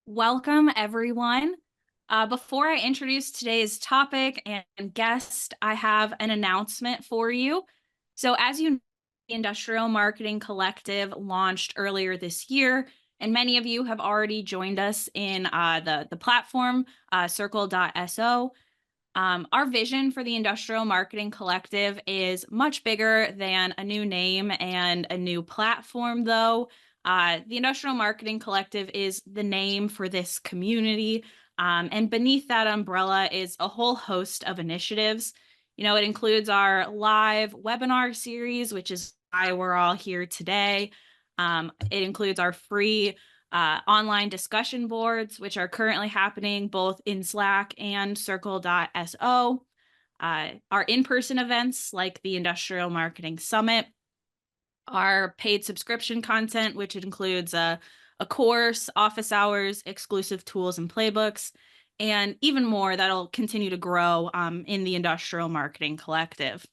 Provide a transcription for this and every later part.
Welcome, everyone. Before I introduce today's topic and guest, I have an announcement for you. So, as you know, the Industrial Marketing Collective launched earlier this year, and many of you have already joined us in the platform, circle.so. Our vision for the Industrial Marketing Collective is much bigger than a new name and a new platform, though. The Industrial Marketing Collective is the name for this community. And beneath that umbrella is a whole host of initiatives. It includes our live webinar series, which is why we're all here today. It includes our free online discussion boards, which are currently happening both in Slack and circle.so. Our in-person events like the Industrial Marketing Summit, our paid subscription content, which includes a course, office hours, exclusive tools and playbooks, and even more that'll continue to grow in the Industrial Marketing Collective.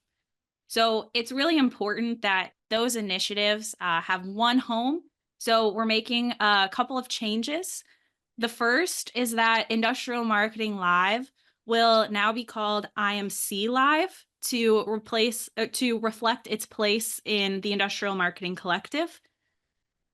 So it's really important that those initiatives have one home. So we're making a couple of changes. The first is that Industrial Marketing Live will now be called IMC Live to reflect its place in the Industrial Marketing Collective.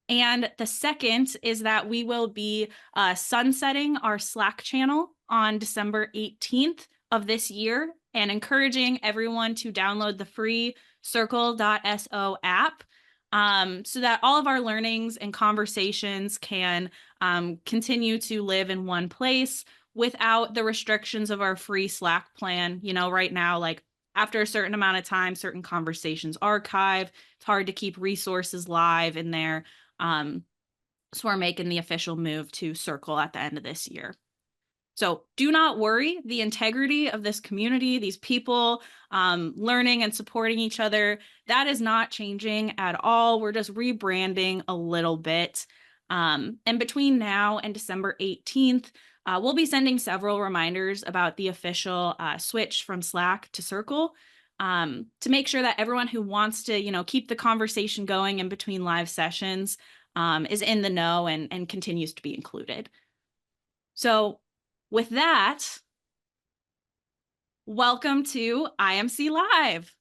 And the second is that we will be sunsetting our Slack channel on December 18th of this year and encouraging everyone to download the free circle.so app so that all of our learnings and conversations can continue to live in one place without the restrictions of our free Slack plan. Right now, like after a certain amount of time, certain conversations archive. It's hard to keep resources live in there. So we're making the official move to Circle at the end of this year. So do not worry, the integrity of this community, these people learning and supporting each other, that is not changing at all. We're just rebranding a little bit. And between now and December 18th, we'll be sending several reminders about the official switch from Slack to Circle to make sure that everyone who wants to, keep the conversation going in between live sessions is in the know and continues to be included. So with that, welcome to IMC Live,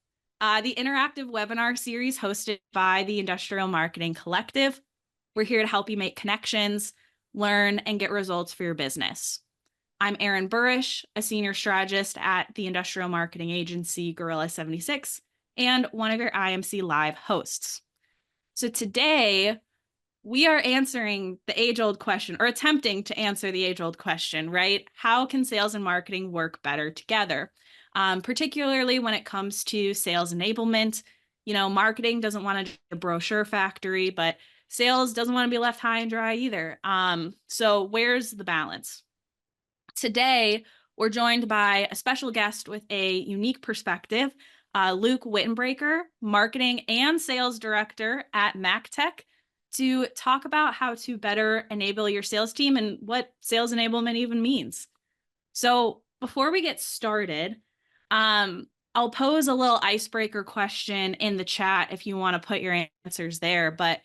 the interactive webinar series hosted by the Industrial Marketing Collective. We're here to help you make connections, learn, and get results for your business. I'm Erin Burrish, a senior strategist at the industrial marketing agency Gorilla 76, and one of your IMC Live hosts. So today, we are answering the age-old question, or attempting to answer the age-old question, right? How can sales and marketing work better together? Particularly when it comes to sales enablement. Marketing doesn't want to be a brochure factory, but sales doesn't want to be left high and dry either. So where's the balance? Today, we're joined by a special guest with a unique perspective, Luke Wittenbraker, marketing and sales director at Mactech, to talk about how to better enable your sales team and what sales enablement even means. So before we get started, I'll pose a little icebreaker question in the chat if you want to put your answers there. But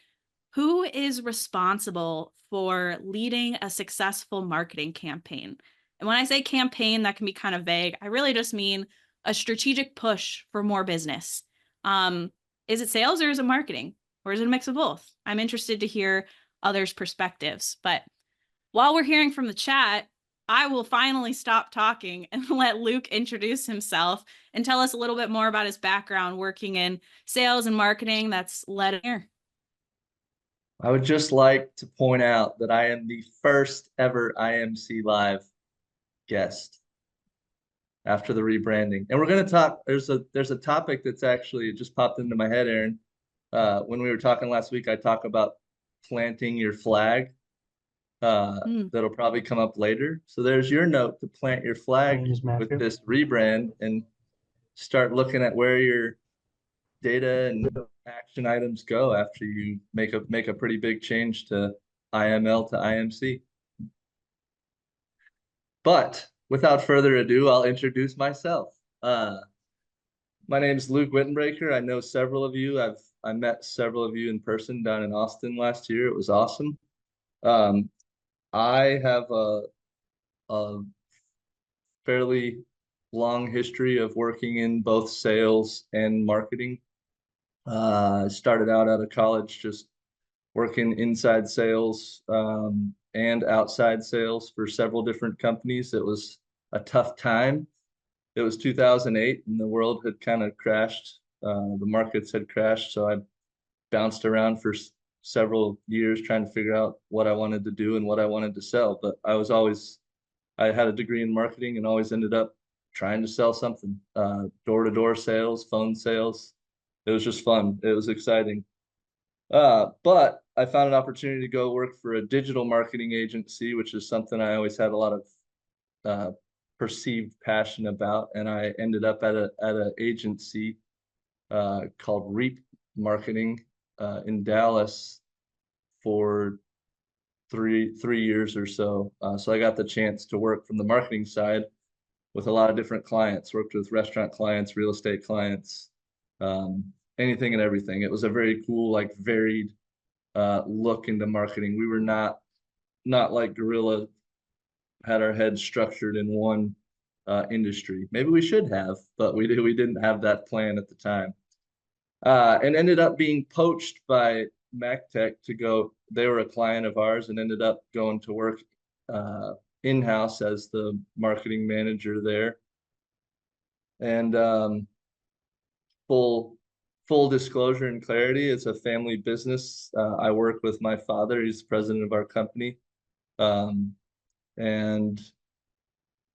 who is responsible for leading a successful marketing campaign? And when I say campaign, that can be kind of vague. I really just mean a strategic push for more business. Is it sales or is it marketing? Or is it a mix of both? I'm interested to hear others' perspectives. But while we're hearing from the chat, I will finally stop talking and let Luke introduce himself and tell us a little bit more about his background working in sales and marketing that's led here. I would just like to point out that I am the first ever IMC Live guest after the rebranding. And we're going to talk, there's a topic that's actually just popped into my head, Aaron. When we were talking last week, I talked about planting your flag. That'll probably come up later. So there's your note to plant your flag with this rebrand and start looking at where your data and action items go after you make a pretty big change to IML to IMC. But without further ado, I'll introduce myself. My name is Luke Wittenbraker. I know several of you. I met several of you in person down in Austin last year. It was awesome. I have a fairly long history of working in both sales and marketing. I started out of college just working inside sales and outside sales for several different companies. It was a tough time. It was 2008 and the world had kind of crashed. The markets had crashed. So I bounced around for several years trying to figure out what I wanted to do and what I wanted to sell. But I had a degree in marketing and always ended up trying to sell something, door-to-door sales, phone sales. It was just fun. It was exciting. But I found an opportunity to go work for a digital marketing agency, which is something I always had a lot of uh, perceived passion about. And I ended up at an agency called Reap Marketing in Dallas for three years or so. So I got the chance to work from the marketing side with a lot of different clients. Worked with restaurant clients, real estate clients, um, anything and everything. It was a very cool, like varied look into marketing. We were not like Gorilla had our heads structured in one industry. Maybe we should have, but we didn't have that plan at the time. And ended up being poached by Mactech to go. They were a client of ours and ended up going to work uh, in-house as the marketing manager there. And full full disclosure and clarity, it's a family business. I work with my father. He's the president of our company. Um, and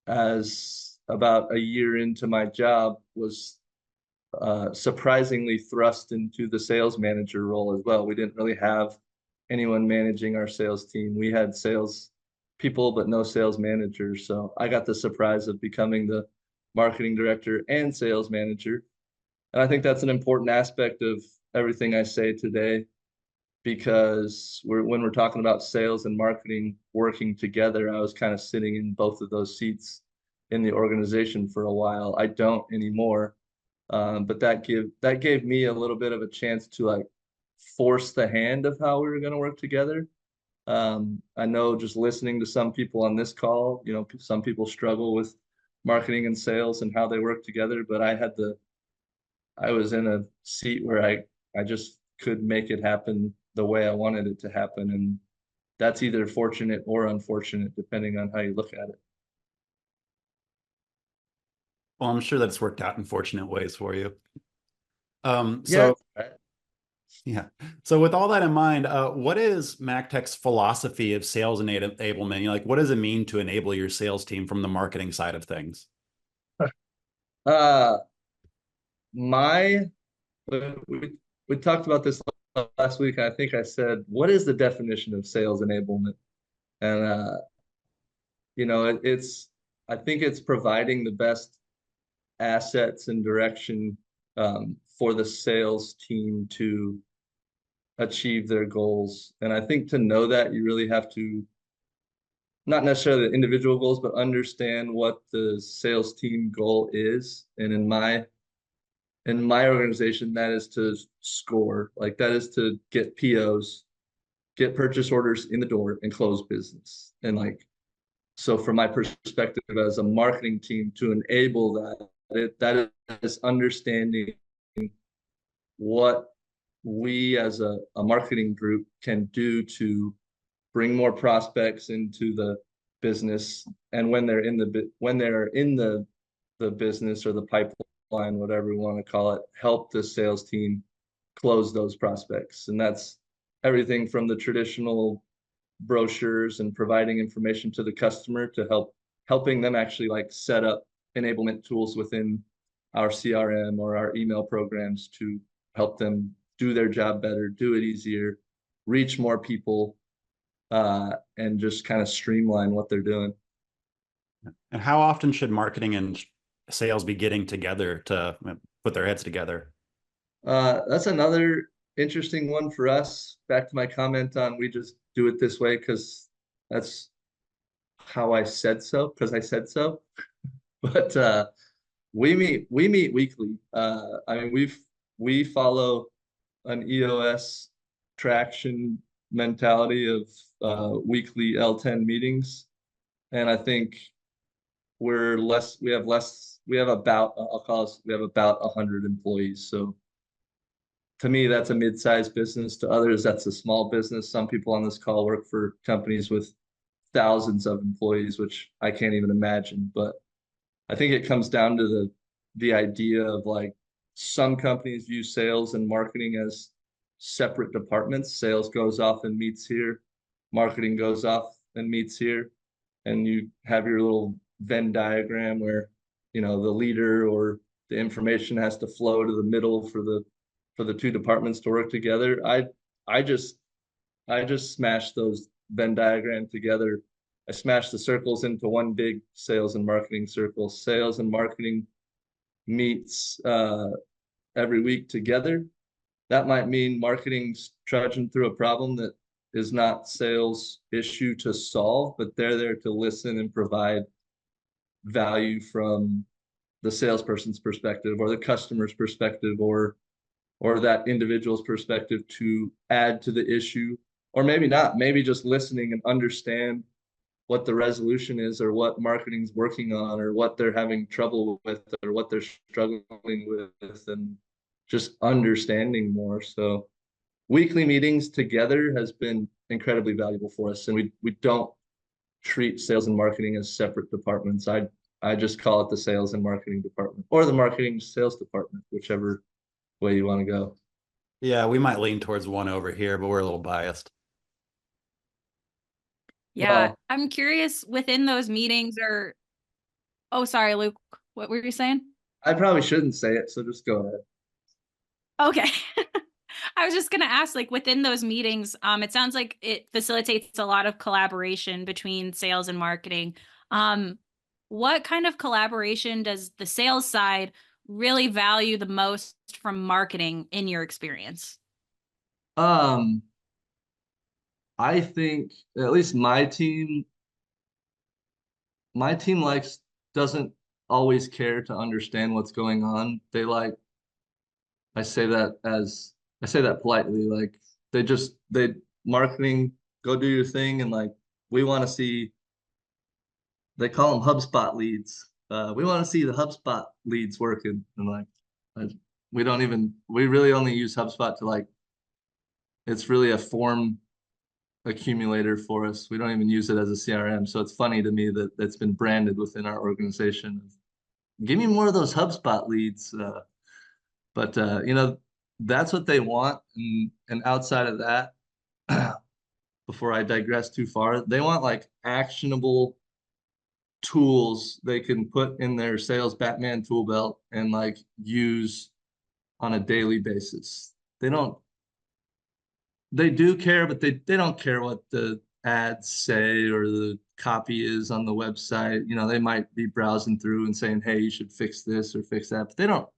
as about a year into my job, was surprisingly thrust into the sales manager role as well. We didn't really have anyone managing our sales team. We had sales people, but no sales managers. So I got the surprise of becoming the marketing director and sales manager. And I think that's an important aspect of everything I say today because when we're talking about sales and marketing working together, I was kind of sitting in both of those seats in the organization for a while. I don't anymore. But that gave me a little bit of a chance to like force the hand of how we were going to work together. I know just listening to some people on this call, some people struggle with marketing and sales and how they work together, but I was in a seat where I just could make it happen the way I wanted it to happen. And that's either fortunate or unfortunate, depending on how you look at it. Well, I'm sure that's worked out in fortunate ways for you. Yeah. Yeah. So with all that in mind, what is Mactech's philosophy of sales enablement? What does it mean to enable your sales team from the marketing side of things? Uh, my we talked about this last week. I think I said, what is the definition of sales enablement? And it's I think it's providing the best assets and direction for the sales team to achieve their goals. And I think to know that you really have to not necessarily the individual goals, but understand what the sales team goal is. And in my organization, that is to score, like that is to get POs, get purchase orders in the door and close business. And like, so from my perspective as a marketing team to enable that is understanding what we as a marketing group can do to bring more prospects into the business. And when they're in the business or the pipeline, whatever we want to call it, help the sales team close those prospects. And that's everything from the traditional brochures and providing information to the customer to helping them actually like set up enablement tools within our CRM or our email programs to help them do their job better, do it easier, reach more people, and just kind of streamline what they're doing. And how often should marketing and sales be getting together to put their heads together? That's another interesting one for us. Back to my comment on we just do it this way because that's how I said so, because I said so. But we meet weekly. I mean, we follow an EOS traction mentality of weekly L10 meetings. And I think we have about, I'll call us, we have about 100 employees. So to me, that's a mid-sized business. To others, that's a small business. Some people on this call work for companies with thousands of employees, which I can't even imagine. But I think it comes down to the idea of like some companies view sales and marketing as separate departments. Sales goes off and meets here, marketing goes off and meets here, and you have your little Venn diagram where the leader or the information has to flow to the middle for the two departments to work together. I just smashed those Venn diagram together. I smashed the circles into one big sales and marketing circle. Sales and marketing meets every week together. That might mean marketing's trudging through a problem that is not sales issue to solve, but they're there to listen and provide value from the salesperson's perspective or the customer's perspective or that individual's perspective to add to the issue, or maybe not, maybe just listening and understand what the resolution is or what marketing's working on or what they're having trouble with or what they're struggling with, and just understanding more. So weekly meetings together has been incredibly valuable for us, and we don't treat sales and marketing as separate departments. I just call it the sales and marketing department or the marketing sales department, whichever way you want to go. Yeah, we might lean towards one over here, but we're a little biased. Yeah, I'm curious within those meetings oh, sorry, Luke, what were you saying? I probably shouldn't say it, so just go ahead. Okay. I was just going to ask, like within those meetings, it sounds like it facilitates a lot of collaboration between sales and marketing. What kind of collaboration does the sales side really value the most from marketing in your experience? I think at least my team doesn't always care to understand what's going on. I say that politely, like they marketing, go do your thing, and like we want to see, they call them HubSpot leads. We want to see the HubSpot leads working, and like we really only use HubSpot to like, it's really a form accumulator for us. We don't even use it as a CRM. So it's funny to me that that's been branded within our organization. Give me more of those HubSpot leads. But that's what they want. And outside of that, before I digress too far, they want like actionable tools they can put in their sales Batman tool belt and like use on a daily basis. They do care, but they don't care what the ads say or the copy is on the website. They might be browsing through and saying, hey, you should fix this or fix that, but they don't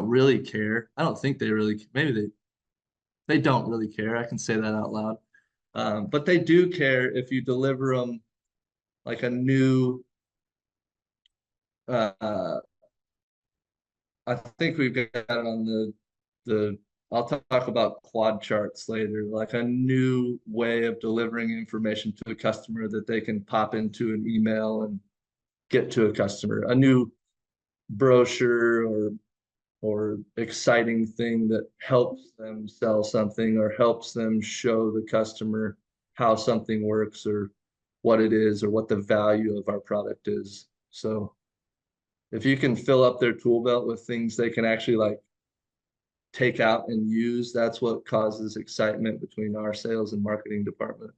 really care. I don't think they really, maybe they don't really care. I can say that out loud. But they do care if you deliver them like a new, I think we've got it on I'll talk about quad charts later, like a new way of delivering information to a customer that they can pop into an email and get to a customer, a new brochure or exciting thing that helps them sell something or helps them show the customer how something works or what it is or what the value of our product is. So if you can fill up their tool belt with things they can actually like take out and use, that's what causes excitement between our sales and marketing department.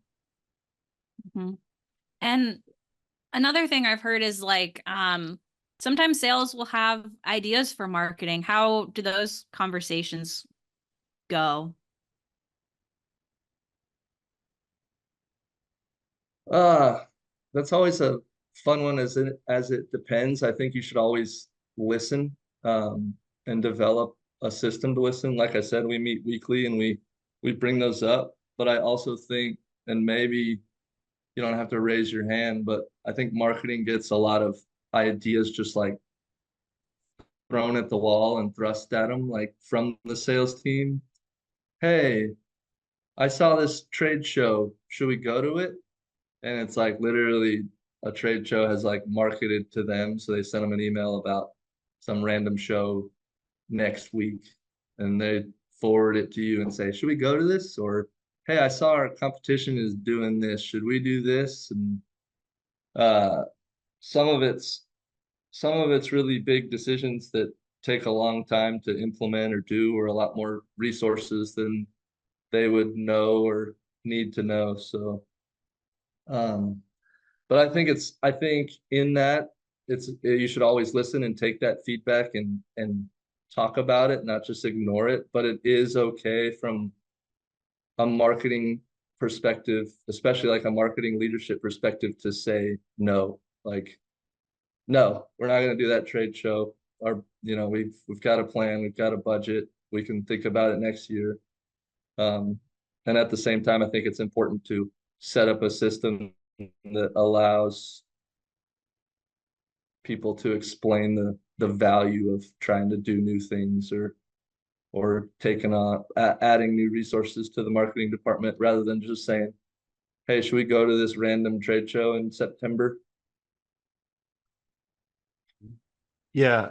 Mm-hmm. And another thing I've heard is like, sometimes sales will have ideas for marketing. How do those conversations go? That's always a fun one as it depends. I think you should always listen and develop a system to listen. Like I said, we meet weekly and we bring those up. But I also think, and maybe you don't have to raise your hand, but I think marketing gets a lot of ideas just like thrown at the wall and thrust at them, like from the sales team. Hey, I saw this trade show. Should we go to it? And it's like literally a trade show has like marketed to them. So they sent them an email about some random show next week and they forward it to you and say, should we go to this? Or, hey, I saw our competition is doing this. Should we do this? And uh, some of it's some of it's really big decisions that take a long time to implement or do, or a lot more resources than they would know or need to know. So, um, but I think in that you should always listen and take that feedback and talk about it, not just ignore it. But it is okay from a marketing perspective, especially like a marketing leadership perspective, to say no. Like, no, we're not going to do that trade show. Our, we've got a plan, we've got a budget. We can think about it next year. Um, and at the same time, I think it's important to set up a system that allows people to explain the value of trying to do new things or taking on adding new resources to the marketing department rather than just saying, hey, should we go to this random trade show in September? Yeah.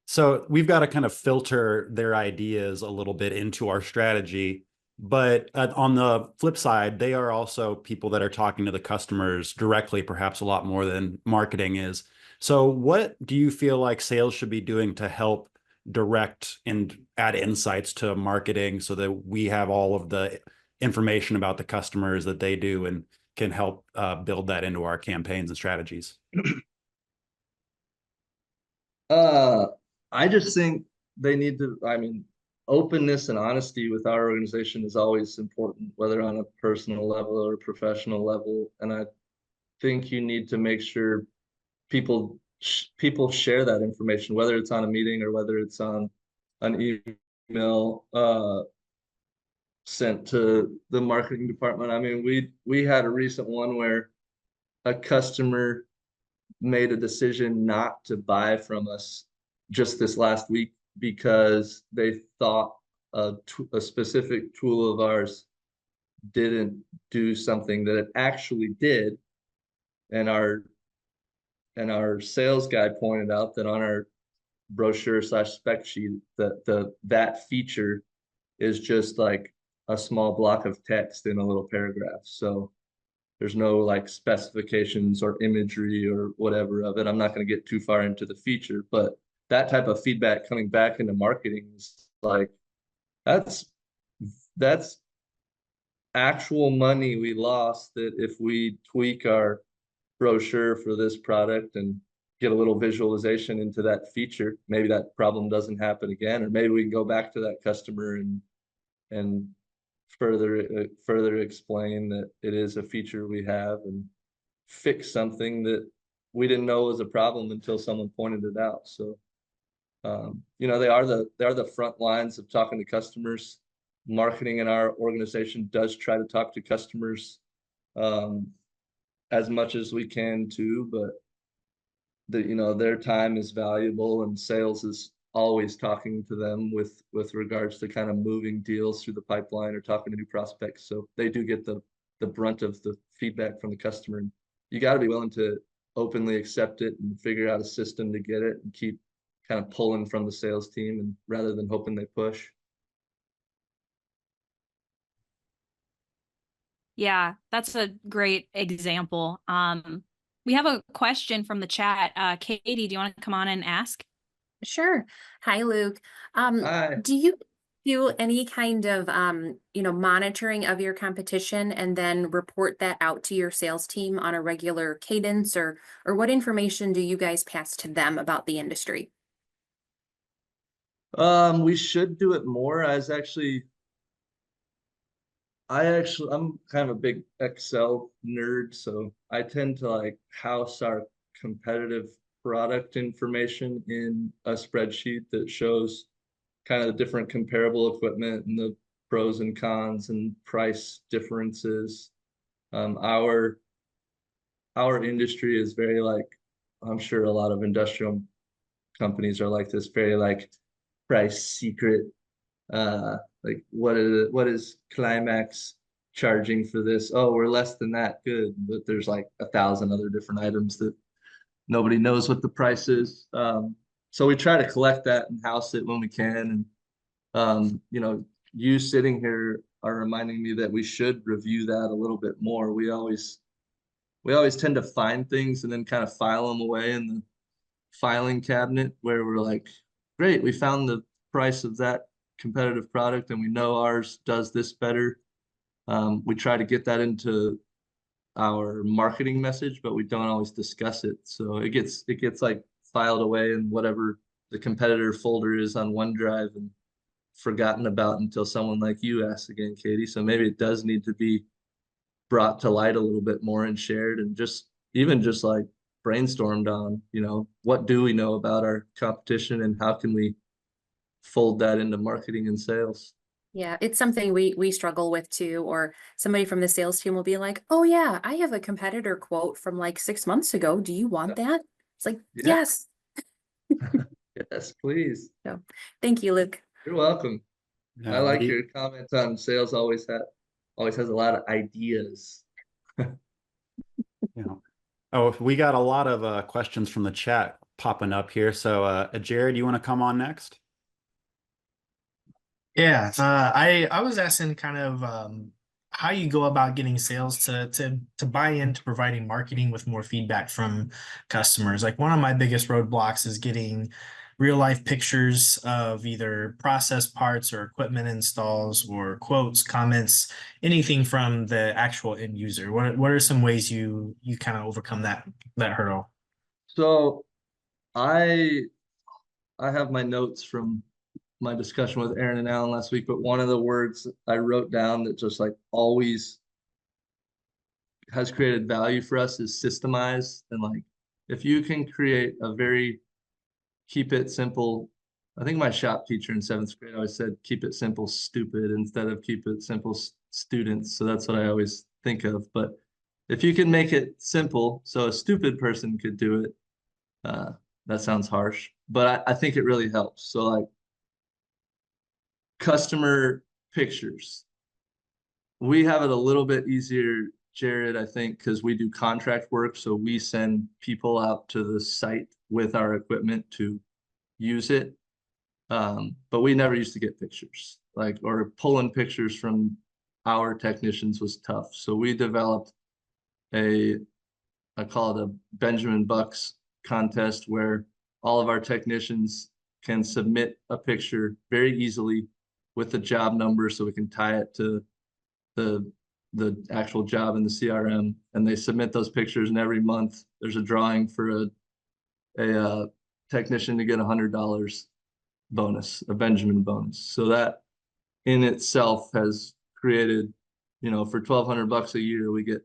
So we've got to kind of filter their ideas a little bit into our strategy. But on the flip side, they are also people that are talking to the customers directly, perhaps a lot more than marketing is. So what do you feel like sales should be doing to help direct and add insights to marketing so that we have all of the information about the customers that they do and can help build that into our campaigns and strategies? Uh, I just think they need to, I mean, openness and honesty with our organization is always important, whether on a personal level or professional level. And I think you need to make sure people share that information, whether it's on a meeting or whether it's on an email sent to the marketing department. I mean, we had a recent one where a customer made a decision not to buy from us just this last week because they thought a specific tool of ours didn't do something that it actually did, and our sales guy pointed out that on our brochure slash spec sheet that feature is just like a small block of text in a little paragraph. So there's no like specifications or imagery or whatever of it. I'm not going to get too far into the feature, but that type of feedback coming back into marketing is like, that's that's actual money we lost that if we tweak our brochure for this product and get a little visualization into that feature, maybe that problem doesn't happen again, or maybe we can go back to that customer and further explain that it is a feature we have and fix something that we didn't know was a problem until someone pointed it out. So they are the front lines of talking to customers. Marketing in our organization does try to talk to customers um, as much as we can too, but their time is valuable and sales is always talking to them with regards to kind of moving deals through the pipeline or talking to new prospects. So they do get the brunt of the feedback from the customer. And you got to be willing to openly accept it and figure out a system to get it and keep kind of pulling from the sales team and rather than hoping they push. Yeah, that's a great example. We have a question from the chat. Katie, do you want to come on and ask? Sure. Hi, Luke. Hi. Do you do any kind of monitoring of your competition and then report that out to your sales team on a regular cadence, or what information do you guys pass to them about the industry? We should do it more. I'm kind of a big Excel nerd, so I tend to like house our competitive product information in a spreadsheet that shows kind of the different comparable equipment and the pros and cons and price differences. Our industry is very like, I'm sure a lot of industrial companies are like this, very like price secret. Like what is Climax charging for this. Oh, we're less than that. Good. But there's like 1,000 other different items that nobody knows what the price is. So we try to collect that and house it when we can. And, you sitting here are reminding me that we should review that a little bit more. We always tend to find things and then kind of file them away in the filing cabinet where we're like, great, we found the price of that competitive product and we know ours does this better. We try to get that into our marketing message, but we don't always discuss it. So it gets like filed away in whatever the competitor folder is on OneDrive and forgotten about until someone like you asks again, Katie. So maybe it does need to be brought to light a little bit more and shared and just like brainstormed on, what do we know about our competition and how can we fold that into marketing and sales? Yeah, it's something we struggle with too, or somebody from the sales team will be like, oh yeah, I have a competitor quote from like 6 months ago. Do you want that? It's like, Yeah. yes. Yes, please. So thank you, Luke. You're welcome. I Yeah, like your comments on sales. Always has a lot of ideas. yeah. Oh, we got a lot of questions from the chat popping up here. So, Jared, you want to come on next? Yeah, I was asking kind of how you go about getting sales to buy into providing marketing with more feedback from customers. Like one of my biggest roadblocks is getting real life pictures of either process parts or equipment installs or quotes, comments, anything from the actual end user. What are some ways you kind of overcome that hurdle? So I have my notes from my discussion with Aaron and Alan last week, but one of the words I wrote down that just like always has created value for us is systemize. And like, if you can create a very keep it simple, I think my shop teacher in 7th grade always said, keep it simple, stupid, instead of keep it simple, students. So that's what I always think of. But if you can make it simple, so a stupid person could do it, that sounds harsh, but I think it really helps. So like customer pictures, we have it a little bit easier, Jared, I think, because we do contract work. So we send people out to the site with our equipment to use it. But we never used to get pictures, like, or pulling pictures from our technicians was tough. So we developed I call it a Benjamin Bucks contest where all of our technicians can submit a picture very easily with the job number so we can tie it to the actual job in the CRM, and they submit those pictures, and every month there's a drawing for a technician to get $100 bonus, a Benjamin bonus. So that in itself has created, for $1,200 a year, we get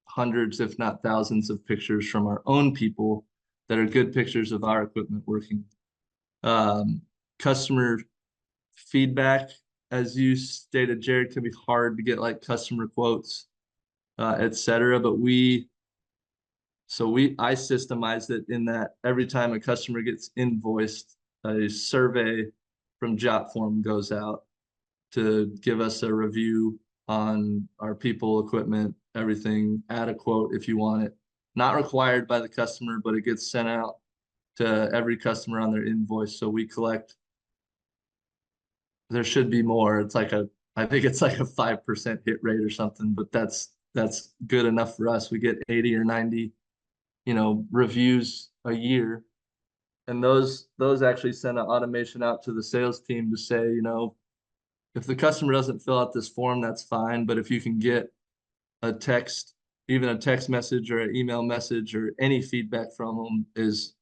hundreds, if not thousands of pictures from our own people that are good pictures of our equipment working. Customer feedback, as you stated, Jared, can be hard to get like customer quotes, etc. But I systemized it in that every time a customer gets invoiced, a survey from Jotform goes out to give us a review on our people, equipment, everything. Add a quote if you want it. Not required by the customer, but it gets sent out to every customer on their invoice. So we collect. There should be more. I think it's like a 5% hit rate or something, but that's good enough for us. We get 80 or 90, reviews a year. And those actually send an automation out to the sales team to say, if the customer doesn't fill out this form, that's fine. But if you can get even a text message or an email message or any feedback from them is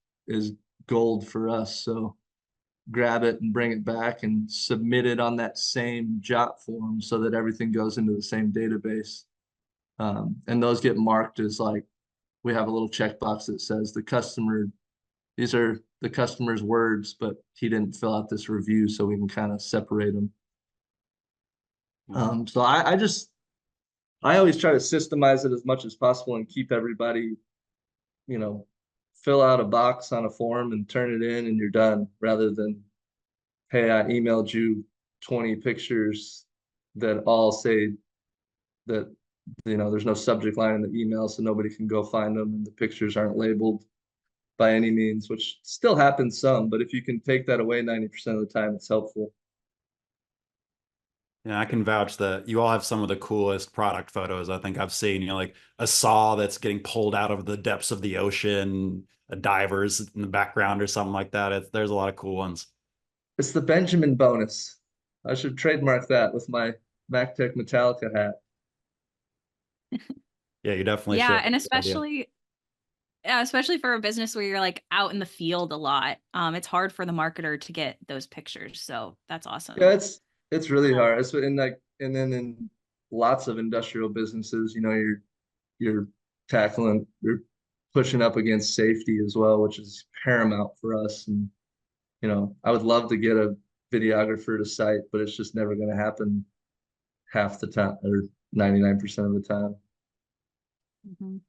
gold for us. So grab it and bring it back and submit it on that same Jot form so that everything goes into the same database. And those get marked as like, we have a little checkbox that says these are the customer's words, but he didn't fill out this review, so we can kind of separate them. So I always try to systemize it as much as possible and keep everybody, fill out a box on a form and turn it in and you're done, rather than, hey, I emailed you 20 pictures that all say that, there's no subject line in the email, so nobody can go find them, and the pictures aren't labeled by any means, which still happens some, but if you can take that away 90% of the time, it's helpful. Yeah, I can vouch that you all have some of the coolest product photos I think I've seen. Like a saw that's getting pulled out of the depths of the ocean, a divers in the background or something like that. There's a lot of cool ones. It's the Benjamin bonus. I should trademark that with my Mactech Metallica hat. Yeah, you definitely Yeah, should. and Good idea. especially for a business where you're like out in the field a lot. It's hard for the marketer to get those pictures. So that's awesome. Yeah, it's really hard. It's and then in lots of industrial businesses, you're pushing up against safety as well, which is paramount for us. And I would love to get a videographer to site, but it's just never going to happen half the time or 99% of the time. Mhm.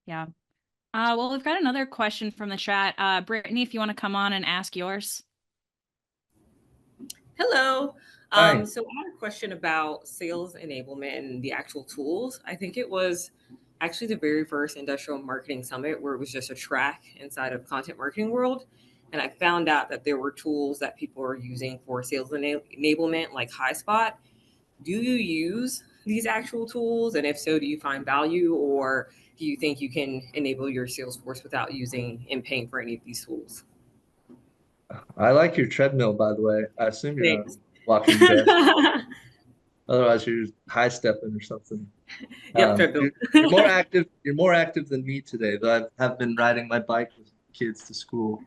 Yeah. Well, we've got another question from the chat. Brittany, if you want to come on and ask yours. Hello. Hi. So I had a question about sales enablement and the actual tools. I think it was actually the very first industrial marketing summit where it was just a track inside of content marketing world. And I found out that there were tools that people are using for sales enablement, like HighSpot. Do you use these actual tools? And if so, do you find value, or do you think you can enable your sales force without using and paying for any of these tools? I like your treadmill, by the way. I assume you're not Thanks. walking barefoot. Otherwise, you're high stepping or something. Yep, treadmill. You're more active. You're more active than me today, though. I have been riding my bike with kids to school.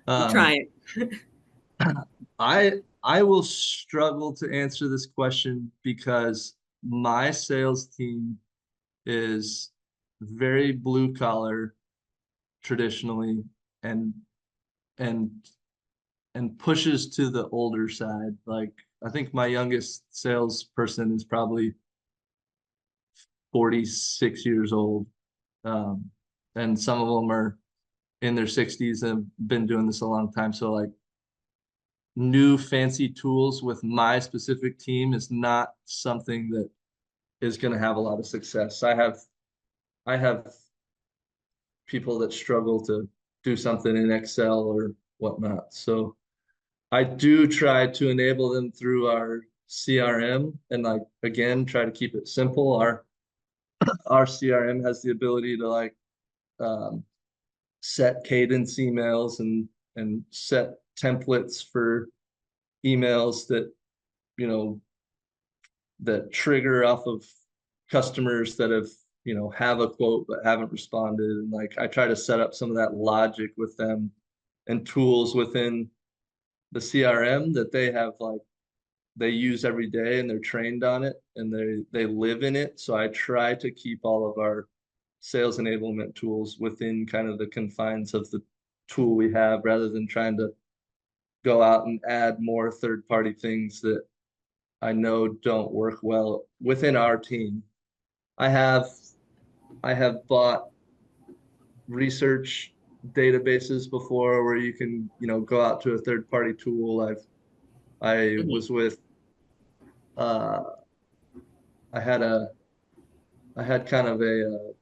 I'm Um, trying. I will struggle to answer this question because my sales team is very blue collar traditionally, and and and pushes to the older side. Like I think my youngest salesperson is probably 46 years old. Um, and some of them are in their 60s and have been doing this a long time. So like new fancy tools with my specific team is not something that is going to have a lot of success. I have people that struggle to do something in Excel or whatnot. So I do try to enable them through our CRM and like again try to keep it simple. Our CRM has the ability to like um, set cadence emails and set templates for emails that you know that trigger off of customers that have a quote but haven't responded, and like I try to set up some of that logic with them and tools within the CRM that they have like they use every day and they're trained on it and they live in it. So I try to keep all of our sales enablement tools within kind of the confines of the tool we have rather than trying to go out and add more third-party things that I know don't work well within our team. I have I have bought research databases before where you can, go out to a third-party tool. I Mhm. was with uh I had a I had kind of a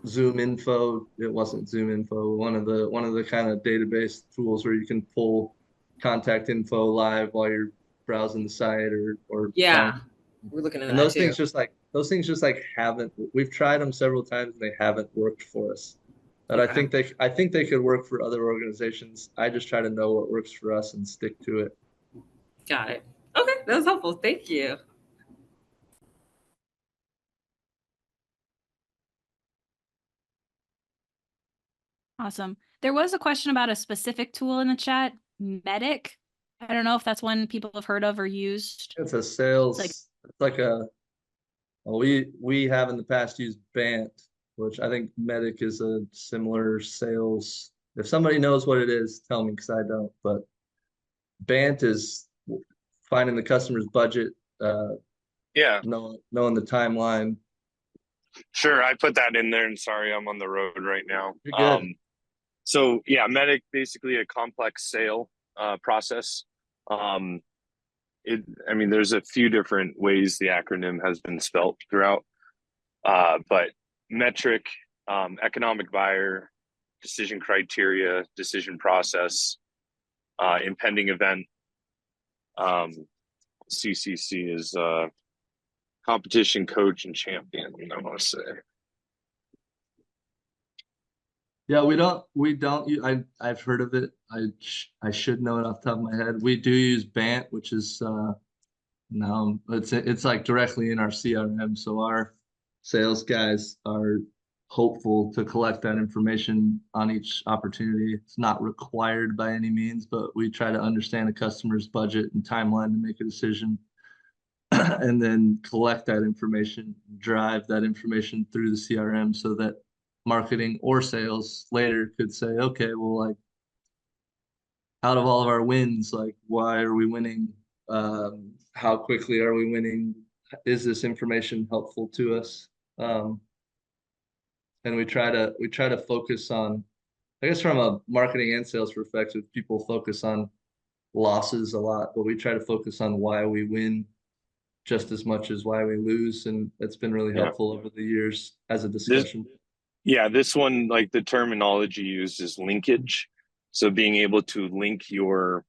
Zoom info. It wasn't Zoom info. One of the kind of database tools where you can pull contact info live while you're browsing the site or Yeah, find. we're looking at And that those too. things just like haven't. We've tried them several times and they haven't worked for us. But Okay, I think they could work for other organizations. I just try to know what works for us and stick to it. got it. Okay, that was helpful. Thank you. Awesome. There was a question about a specific tool in the chat, Medic. I don't know if that's one people have heard of or used. It's a It's like, sales. It's like a. Well, we have in the past used Bant, which I think Medic is a similar sales. If somebody knows what it is, tell me because I don't. But Bant is finding the customer's budget, Yeah, knowing the timeline. sure. I put that in there, and sorry, I'm on the road right now. You're good. So yeah, Medic basically a complex sale process. Um, I mean, there's a few different ways the acronym has been spelt throughout, but metric, economic buyer, decision criteria, decision process, impending event. CCC is competition, coach, and champion, I want to say. Yeah, I've heard of it. I should know it off the top of my head. We do use BANT, which is now it's like directly in our CRM. So our sales guys are hopeful to collect that information on each opportunity. It's not required by any means, but we try to understand the customer's budget and timeline to make a decision. And then collect that information, drive that information through the CRM so that marketing or sales later could say, okay, well, like out of all of our wins, like why are we winning? How quickly are we winning? Is this information helpful to us? And we try to focus on, I guess from a marketing and sales perspective, people focus on losses a lot, but we try to focus on why we win just as much as why we lose. And it's been really helpful over the years as a discussion. This one, like the terminology used is linkage. So being able to link your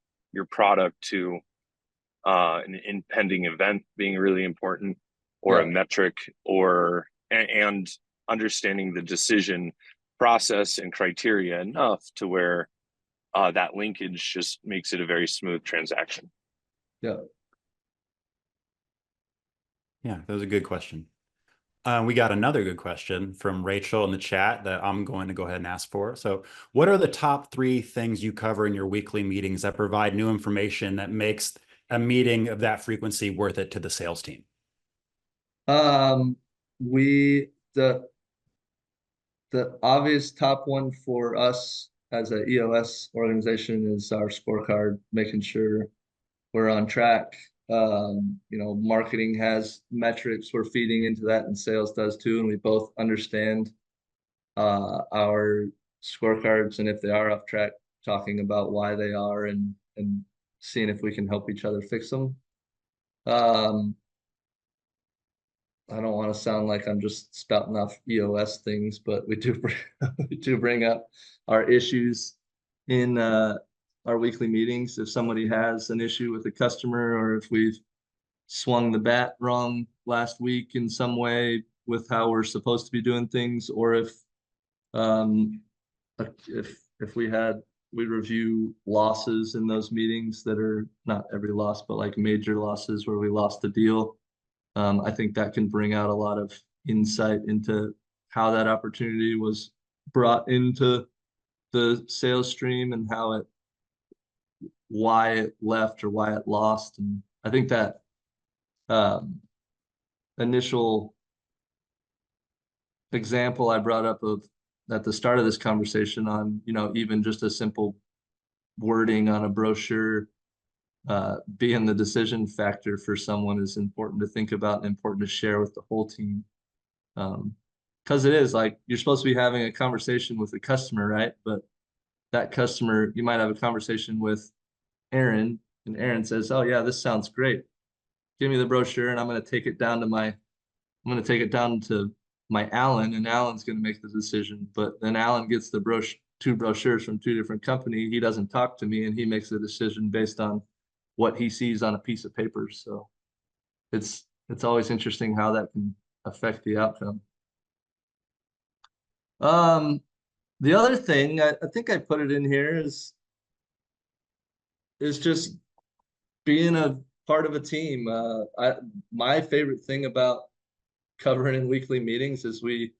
product to an impending event being really important, or a metric, or and understanding the decision process and criteria enough to where that linkage just makes it a very smooth transaction. Yeah. Yeah, that was a good question. We got another good question from Rachel in the chat that I'm going to go ahead and ask for. So what are the top 3 things you cover in your weekly meetings that provide new information that makes a meeting of that frequency worth it to the sales team? The obvious top one for us as a EOS organization is our scorecard, making sure we're on track. Marketing has metrics we're feeding into that, and sales does too. And we both understand our scorecards, and if they are off track, talking about why they are and seeing if we can help each other fix them. I don't want to sound like I'm just spouting off EOS things, but we do bring up our issues in our weekly meetings. If somebody has an issue with a customer, or if we've swung the bat wrong last week in some way with how we're supposed to be doing things, or if we review losses in those meetings that are not every loss, but like major losses where we lost a deal. I think that can bring out a lot of insight into how that opportunity was brought into the sales stream and why it left or why it lost. And I think that initial example I brought up of at the start of this conversation on, even just a simple wording on a brochure being the decision factor for someone is important to think about and important to share with the whole team. Because it is like you're supposed to be having a conversation with a customer, right? But that customer, you might have a conversation with Aaron, and Aaron says, "Oh yeah, this sounds great. Give me the brochure, and I'm going to take it down to my Alan, and Alan's going to make the decision." But then Alan gets the two brochures from 2 different companies. He doesn't talk to me, and he makes the decision based on what he sees on a piece of paper. So it's always interesting how that can affect the outcome. The other thing, I think I put it in here, is just being a part of a team. My favorite thing about covering in weekly meetings is we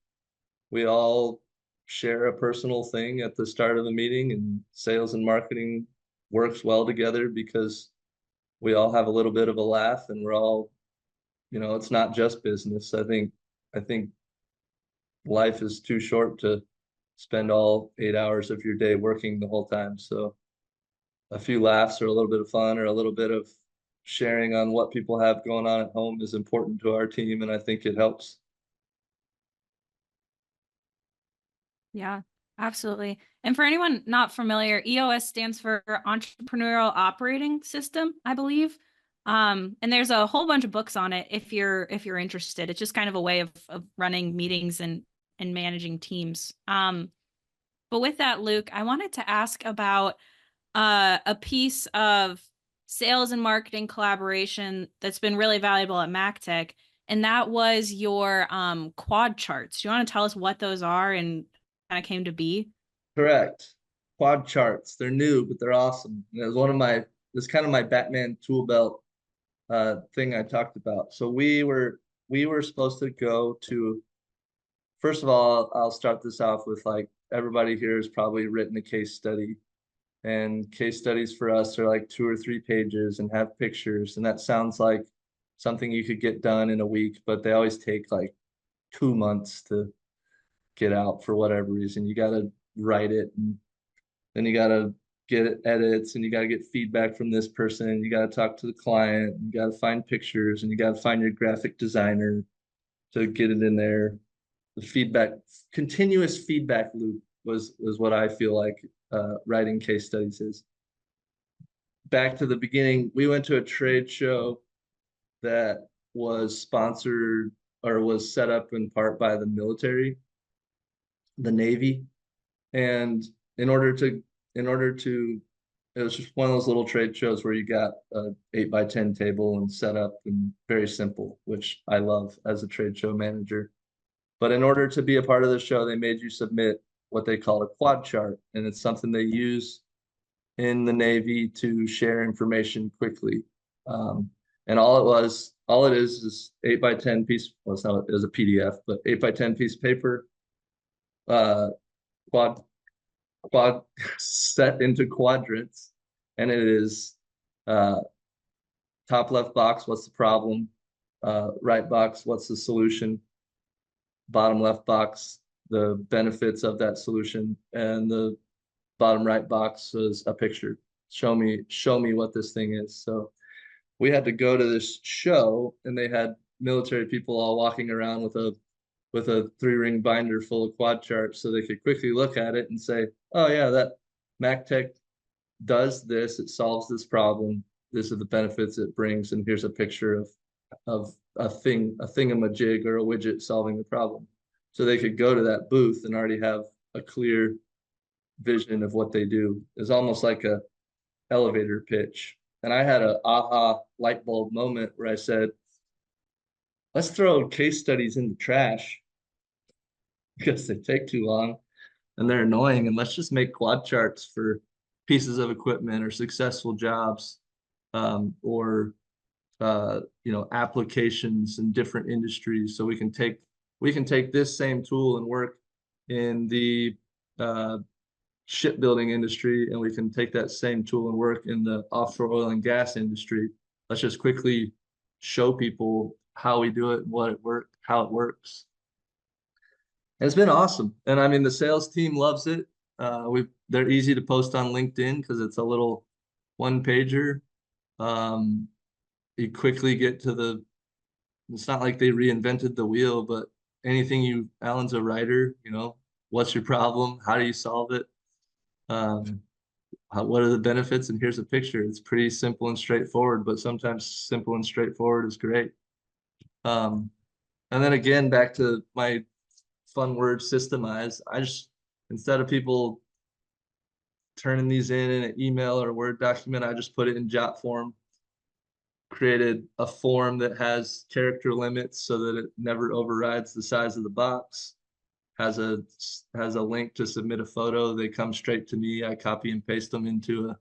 all share a personal thing at the start of the meeting, and sales and marketing works well together because we all have a little bit of a laugh, and we're all, it's not just business. I think life is too short to spend all 8 hours of your day working the whole time. So a few laughs or a little bit of fun or a little bit of sharing on what people have going on at home is important to our team, and I think it helps. Yeah, absolutely. And for anyone not familiar, EOS stands for Entrepreneurial Operating System, I believe. And there's a whole bunch of books on it if you're interested. It's just kind of a way of running meetings and managing teams. But with that, Luke, I wanted to ask about a piece of sales and marketing collaboration that's been really valuable at Mactech, and that was your quad charts. Do you want to tell us what those are and how it came to be? Correct. Quad charts. They're new, but they're awesome. And it was one of my, it's kind of my Batman tool belt thing I talked about. So we were supposed to go to, first of all, I'll start this off with like everybody here has probably written a case study. And case studies for us are like 2 or 3 pages and have pictures. And that sounds like something you could get done in a week, but they always take like 2 months to get out for whatever reason. You got to write it, and then you got to get edits, and you got to get feedback from this person. And you got to talk to the client. And you got to find pictures, and you got to find your graphic designer to get it in there. The feedback, continuous feedback loop was what I feel like writing case studies is. Back to the beginning, we went to a trade show that was sponsored or was set up in part by the military, the Navy. And in order to, it was just one of those little trade shows where you got a 8x10 table and set up and very simple, which I love as a trade show manager. But in order to be a part of the show, they made you submit what they call a quad chart. And it's something they use in the Navy to share information quickly. And all it is 8x10 piece, well, it's not, it was a PDF, but 8x10 piece of paper, quad set into quadrants. And it is top left box, what's the problem? Right box, what's the solution? Bottom left box, the benefits of that solution, and the bottom right box is a picture. Show me what this thing is. So we had to go to this show, and they had military people all walking around with a 3-ring binder full of quad charts so they could quickly look at it and say, oh yeah, that Mactech does this, it solves this problem, this are the benefits it brings, and here's a picture of a thingamajig or a widget solving the problem. So they could go to that booth and already have a clear vision of what they do. It's almost like a elevator pitch. And I had a aha light bulb moment where I said, let's throw case studies in the trash because they take too long and they're annoying. And let's just make quad charts for pieces of equipment or successful jobs, or applications in different industries. So we can take this same tool and work in the shipbuilding industry, and we can take that same tool and work in the offshore oil and gas industry. Let's just quickly show people how we do it, how it works. And it's been awesome. And I mean, the sales team loves it. They're easy to post on LinkedIn because it's a little one pager. You quickly get to it's not like they reinvented the wheel, but Alan's a writer, what's your problem? How do you solve it? What are the benefits? And here's a picture. It's pretty simple and straightforward, but sometimes simple and straightforward is great. And then again, back to my fun word, systemize. Instead of people turning these in an email or a Word document, I just put it in Jot form. Created a form that has character limits so that it never overrides the size of the box. Has a link to submit a photo. They come straight to me. I copy and paste them into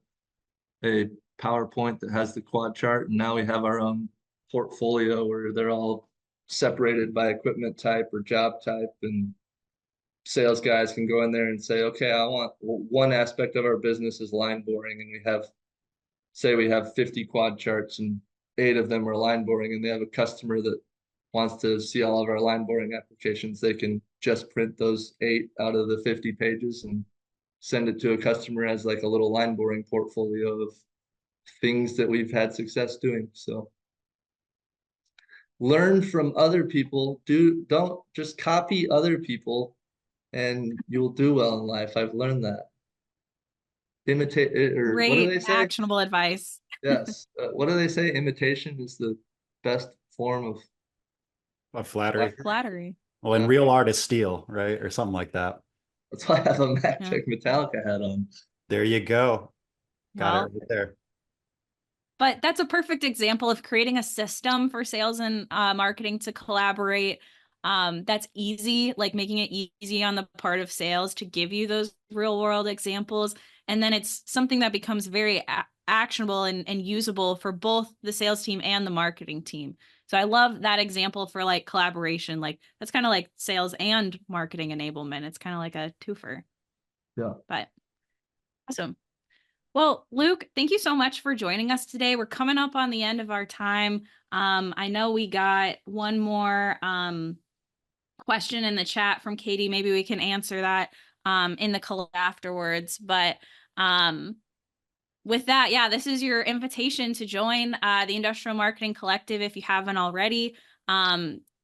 a PowerPoint that has the quad chart. And now we have our own portfolio where they're all separated by equipment type or job type. And sales guys can go in there and say, okay, I want one aspect of our business is line boring. And we have 50 quad charts and 8 of them are line boring, and they have a customer that wants to see all of our line boring applications. They can just print those 8 out of the 50 pages and send it to a customer as like a little line boring portfolio of things that we've had success doing. So learn from other people. Don't just copy other people and you'll do well in life. I've learned that. imitate, or what do Great they say? actionable advice. Yes. What do they say? Imitation is the best form of Flattery. Flattery. Well, and Yeah. real art is steel, right? Or something like that. That's why I have a Yeah. Mactech Metallica hat on. There you go. Got Well, it right there. but that's a perfect example of creating a system for sales and marketing to collaborate. That's easy, like making it easy on the part of sales to give you those real world examples. And then it's something that becomes very actionable and usable for both the sales team and the marketing team. So I love that example for like collaboration. Like that's kind of like sales and marketing enablement. It's kind of like a twofer. Yeah. But awesome. Well, Luke, thank you so much for joining us today. We're coming up on the end of our time. I know we got one more question in the chat from Katie. Maybe we can answer that in the call afterwards. But with that, yeah, this is your invitation to join the Industrial Marketing Collective if you haven't already.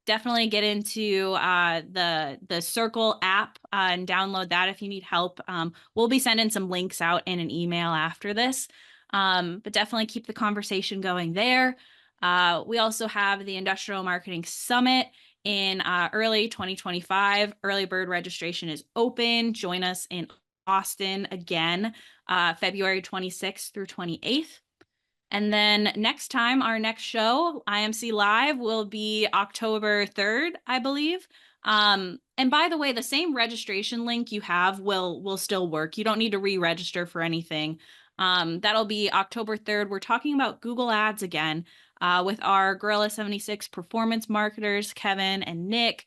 Definitely get into the Circle app and download that if you need help. We'll be sending some links out in an email after this, but definitely keep the conversation going there. We also have the Industrial Marketing Summit in early 2025. Early bird registration is open. Join us in Austin again, February 26th through 28th. And then next time, our next show, IMC Live, will be October 3rd, I believe. And by the way, the same registration link you have will still work. You don't need to re-register for anything. That'll be October 3rd. We're talking about Google Ads again with our Gorilla 76 performance marketers, Kevin and Nick,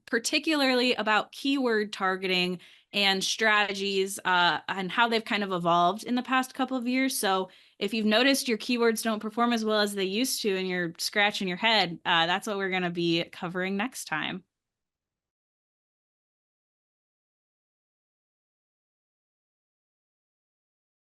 particularly about keyword targeting and strategies and how they've kind of evolved in the past couple of years. So if you've noticed your keywords don't perform as well as they used to and you're scratching your head, that's what we're going to be covering next time.